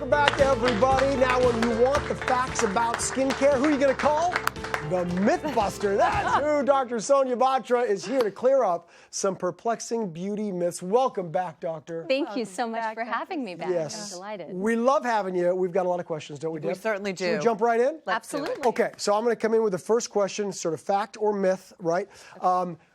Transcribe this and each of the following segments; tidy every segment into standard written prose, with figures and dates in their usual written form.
Welcome back, everybody. Now, when you want the facts about skincare, who are you going to call? The Mythbuster. That's who. Dr. Sonia Batra is here to clear up some perplexing beauty myths. Welcome back, Doctor. Thank you so much for having me back. Yes. I'm delighted. We love having you. We've got a lot of questions, don't we, Deb? We certainly do. Should we jump right in? Absolutely. Okay, so I'm going to come in with the first question, sort of fact or myth, right?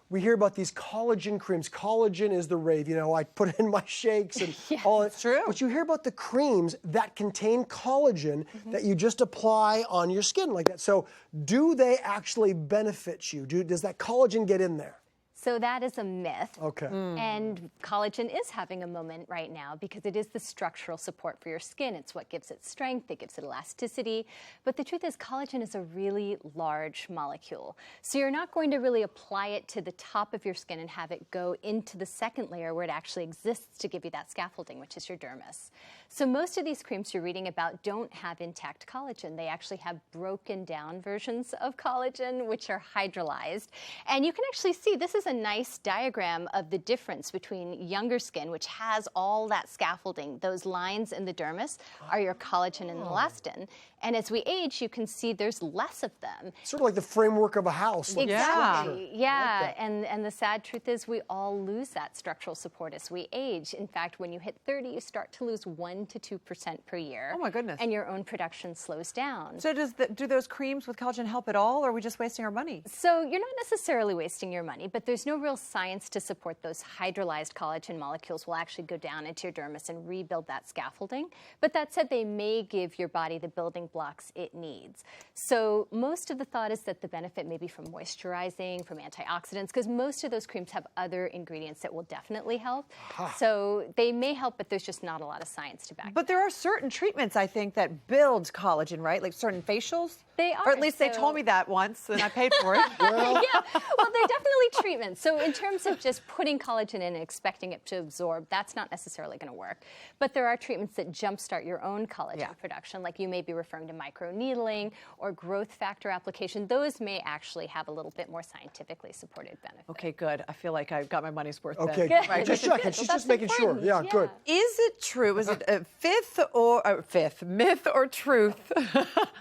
We hear about these collagen creams. Collagen is the rave. You know, I put it in my shakes and all that. It's true. But you hear about the creams that contain collagen that you just apply on your skin like that. So do they actually benefit you? Does that collagen get in there? So that is a myth. Okay. And collagen is having a moment right now because it is the structural support for your skin. It's what gives it strength, it gives it elasticity. But the truth is collagen is a really large molecule. So you're not going to really apply it to the top of your skin and have it go into the second layer where it actually exists to give you that scaffolding, which is your dermis. So most of these creams you're reading about don't have intact collagen. They actually have broken down versions of collagen, which are hydrolyzed. And you can actually see this is a nice diagram of the difference between younger skin, which has all that scaffolding. Those lines in the dermis are your collagen and elastin. And as we age, you can see there's less of them. Sort of like the framework of a house. Like Exactly. structure. Yeah. I like that. And the sad truth is we all lose that structural support as we age. In fact, when you hit 30, you start to lose 1 to 2% per year. Oh my goodness. And your own production slows down. So do those creams with collagen help at all, or are we just wasting our money? So you're not necessarily wasting your money, but there's no real science to support those hydrolyzed collagen molecules will actually go down into your dermis and rebuild that scaffolding. But that said, they may give your body the building blocks it needs. So most of the thought is that the benefit may be from moisturizing, from antioxidants, because most of those creams have other ingredients that will definitely help. So they may help, but there's just not a lot of science to back it. But there are certain treatments, I think, that build collagen, right? Like certain facials? They are. Or at least they So- told me that once, and I paid for it. Yeah, well, they're definitely treatments. So in terms of just putting collagen in and expecting it to absorb, that's not necessarily going to work. But there are treatments that jumpstart your own collagen production, like you may be referring to microneedling or growth factor application. Those may actually have a little bit more scientifically supported benefit. Okay, good. I feel like I got my money's worth Okay, then. Good. Right. just checking. She's Well, just making that's sure. important. Yeah, good. Is it true? Is it a fifth myth or truth?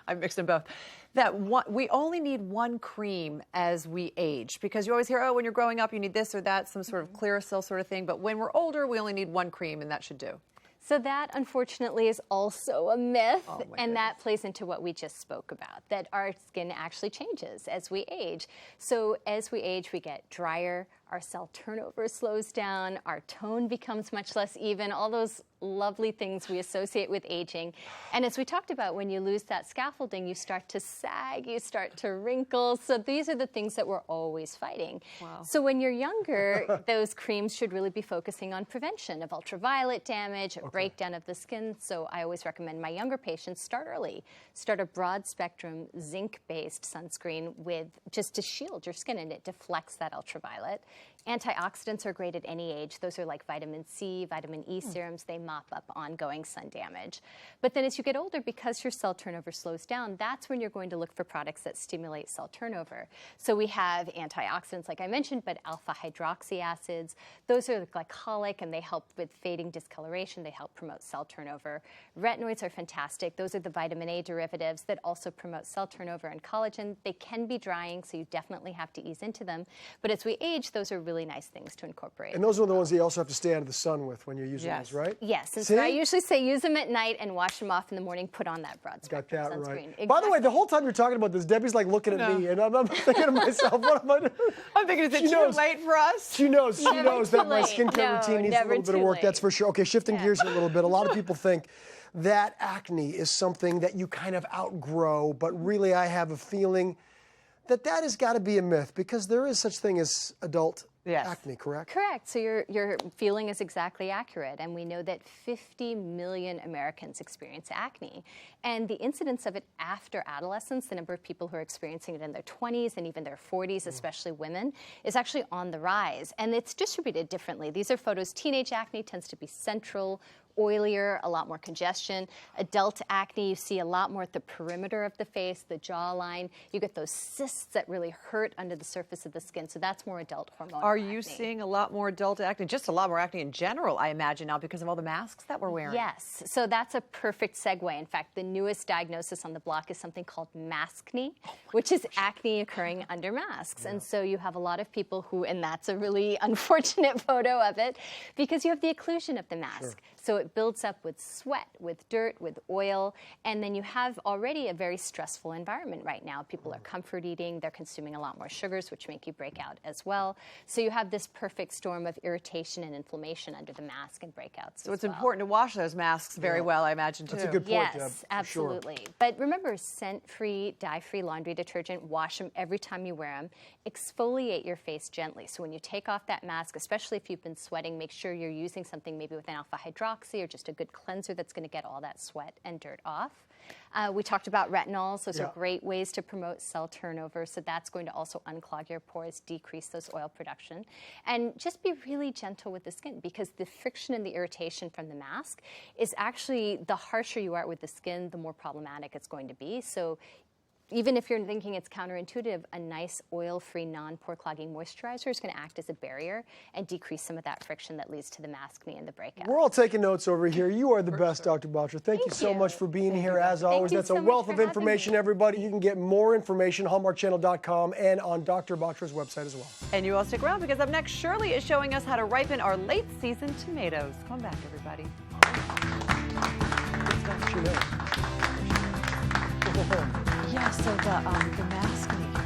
I mixed them both. That we only need one cream as we age, because you always hear, oh, when you're growing up, you need this or that, some sort of Clearasil sort of thing. But when we're older, we only need one cream, and that should do. So that, unfortunately, is also a myth, Oh, my and goodness. that plays into what we just spoke about, that our skin actually changes as we age. So as we age, we get drier, our cell turnover slows down, our tone becomes much less even, all those lovely things we associate with aging. And as we talked about, when you lose that scaffolding, you start to sag, you start to wrinkle. So these are the things that we're always fighting. Wow. So when you're younger, those creams should really be focusing on prevention of ultraviolet damage, breakdown of the skin. So I always recommend my younger patients start early. Start a broad spectrum zinc-based sunscreen with just to shield your skin, and it deflects that ultraviolet. Antioxidants are great at any age. Those are like vitamin C, vitamin E serums. They mop up ongoing sun damage. But then as you get older, because your cell turnover slows down, that's when you're going to look for products that stimulate cell turnover. So we have antioxidants, like I mentioned, but alpha hydroxy acids. Those are glycolic, and they help with fading discoloration. They help promote cell turnover. Retinoids are fantastic. Those are the vitamin A derivatives that also promote cell turnover and collagen. They can be drying, so you definitely have to ease into them. But as we age, those are really nice things to incorporate. And those are the ones that you also have to stay out of the sun with when you're using those, right? Yes, and See? so I usually say use them at night and wash them off in the morning, put on that broad Got spectrum that sunscreen. right. Exactly. By the way, the whole time you're talking about this, Debbie's like looking at me, and I'm thinking to myself, what am I doing? I'm thinking, is it too late for us? She knows Never that too my late. skincare No, routine needs a never little bit of too work, late. that's for sure. Okay, shifting Yeah. gears here a little bit. A lot of people think that acne is something that you kind of outgrow, but really I have a feeling that has got to be a myth, because there is such thing as adult acne, correct? Correct. So your feeling is exactly accurate. And we know that 50 million Americans experience acne. And the incidence of it after adolescence, the number of people who are experiencing it in their 20s and even their 40s, especially women, is actually on the rise. And it's distributed differently. These are photos. Teenage acne tends to be central, oilier, a lot more congestion. Adult acne, you see a lot more at the perimeter of the face, the jawline. You get those cysts that really hurt under the surface of the skin. So that's more adult hormonal Are acne. you seeing a lot more adult acne? Just a lot more acne in general, I imagine now, because of all the masks that we're wearing. Yes. So that's a perfect segue. In fact, the newest diagnosis on the block is something called Maskne, which is acne occurring under masks. And so you have a lot of people who, and that's a really unfortunate photo of it, because you have the occlusion of the mask. So it builds up with sweat, with dirt, with oil, and then you have already a very stressful environment right now. People are comfort eating, they're consuming a lot more sugars, which make you break out as well. So you have this perfect storm of irritation and inflammation under the mask and breakouts. So it's important to wash those masks very well, I imagine, too. That's a good point, Deb, Yes, for absolutely. sure. But remember, scent-free, dye-free laundry detergent, wash them every time you wear them. Exfoliate your face gently. So when you take off that mask, especially if you've been sweating, make sure you're using something maybe with an alpha hydroxy or just a good cleanser that's going to get all that sweat and dirt off. We talked about retinols. Those are great ways to promote cell turnover. So that's going to also unclog your pores, decrease those oil production. And just be really gentle with the skin, because the friction and the irritation from the mask is actually, the harsher you are with the skin, the more problematic it's going to be. So even if you're thinking it's counterintuitive, a nice oil-free, non-pore clogging moisturizer is going to act as a barrier and decrease some of that friction that leads to the maskne and the breakout. We're all taking notes over here. You are the best, Dr. Batra. Thank you so much for being here, as always. you That's so a much wealth for of having information, me. everybody. You can get more information, hallmarkchannel.com, and on Dr. Batra's website as well. And you all stick around, because up next, Shirley is showing us how to ripen our late-season tomatoes. Come back, everybody. She knows. Yeah, so the maskne.